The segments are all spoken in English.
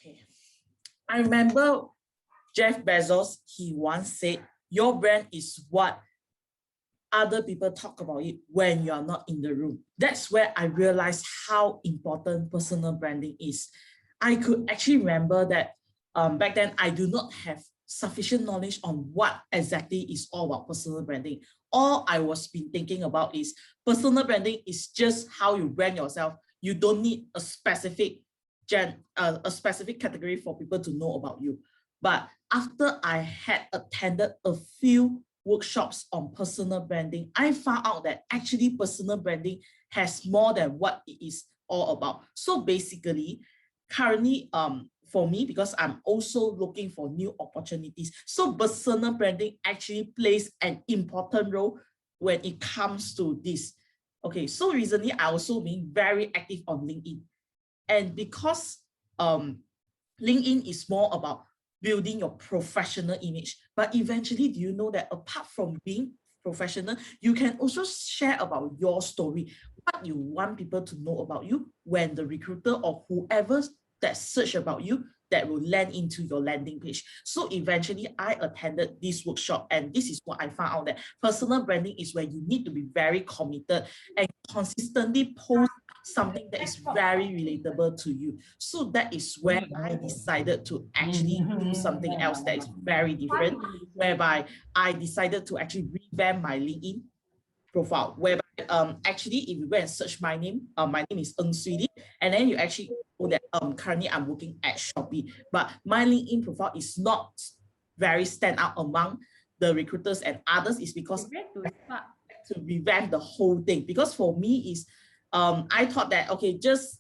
Okay. I remember Jeff Bezos, he once said, your brand is what other people talk about it when you are not in the room. That's where I realized how important personal branding is. I could actually remember that back then I do not have sufficient knowledge on what exactly is all about personal branding. All I was been thinking about is personal branding is just how you brand yourself. You don't need a specific category for people to know about you. But after I had attended a few workshops on personal branding, I found out that actually personal branding has more than what it is all about. So basically, currently, for me, because I'm also looking for new opportunities, so personal branding actually plays an important role when it comes to this. Okay, so recently I also been very active on LinkedIn, and because LinkedIn is more about building your professional image, but eventually, do you know that apart from being professional, you can also share about your story, what you want people to know about you when the recruiter or whoever that search about you, that will land into your landing page. So eventually I attended this workshop, and this is what I found out, that personal branding is where you need to be very committed and consistently post something that is very relatable to you. So that is where I decided to actually do something else that is very different, whereby I decided to actually revamp my LinkedIn profile, whereby actually if you go and search my name is Swee, and then you actually know that currently I'm working at Shopee, but my LinkedIn profile is not very stand out among the recruiters and others, is because to revamp the whole thing. Because for me is I thought that okay, just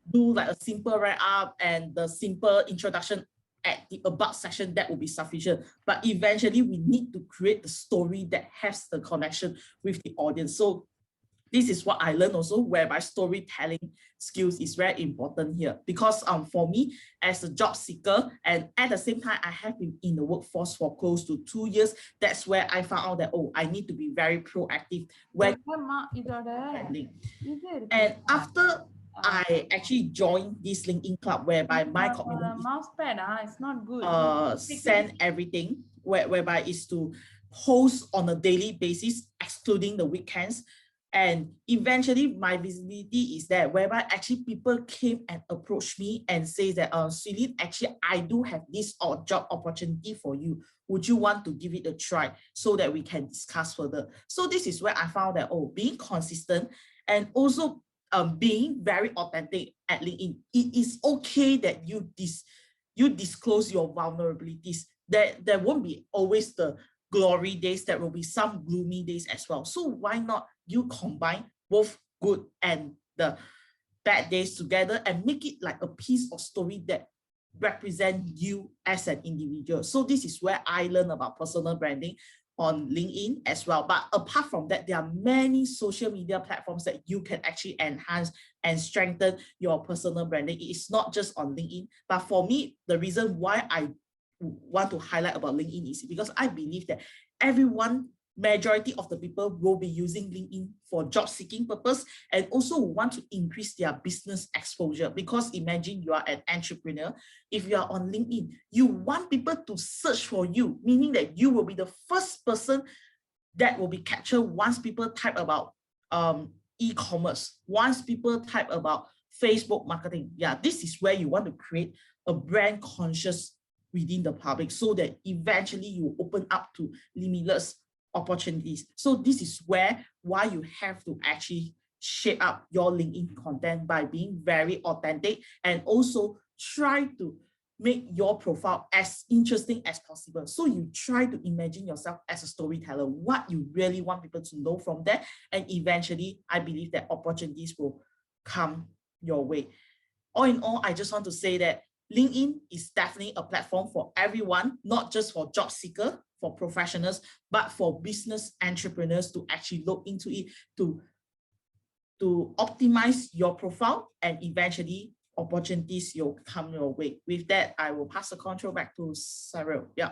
do like a simple write-up and the simple introduction at the about section, that will be sufficient. But eventually we need to create the story that has the connection with the audience. So this is what I learned also, whereby storytelling skills is very important here. Because for me, as a job seeker, and at the same time, I have been in the workforce for close to 2 years. That's where I found out that, oh, I need to be very proactive when and after I actually joined this LinkedIn club, whereby my community it's not good. Send everything, whereby is to post on a daily basis, excluding the weekends. And eventually my visibility is there, whereby actually people came and approached me and say that, Swee, actually I do have this job opportunity for you. Would you want to give it a try so that we can discuss further? So this is where I found that, oh, being consistent and also being very authentic at LinkedIn, it is okay that you disclose your vulnerabilities. There won't be always the glory days, there will be some gloomy days as well. So why not you combine both good and the bad days together and make it like a piece of story that represent you as an individual. So this is where I learned about personal branding on LinkedIn as well. But apart from that, there are many social media platforms that you can actually enhance and strengthen your personal branding. It is not just on LinkedIn, but for me, the reason why I want to highlight about LinkedIn is because I believe that majority of the people will be using LinkedIn for job seeking purpose, and also want to increase their business exposure. Because imagine you are an entrepreneur, if you are on LinkedIn, you want people to search for you, meaning that you will be the first person that will be captured once people type about e-commerce, once people type about Facebook marketing. Yeah, this is where you want to create a brand conscious within the public, so that eventually you open up to limitless opportunities. So this is why you have to actually shape up your LinkedIn content by being very authentic, and also try to make your profile as interesting as possible. So you try to imagine yourself as a storyteller, what you really want people to know from that, and eventually I believe that opportunities will come your way. All in all, I just want to say that LinkedIn is definitely a platform for everyone, not just for job seeker, for professionals, but for business entrepreneurs to actually look into it, to optimize your profile, and eventually opportunities will come your way. With that, I will pass the control back to Cyril. Yeah.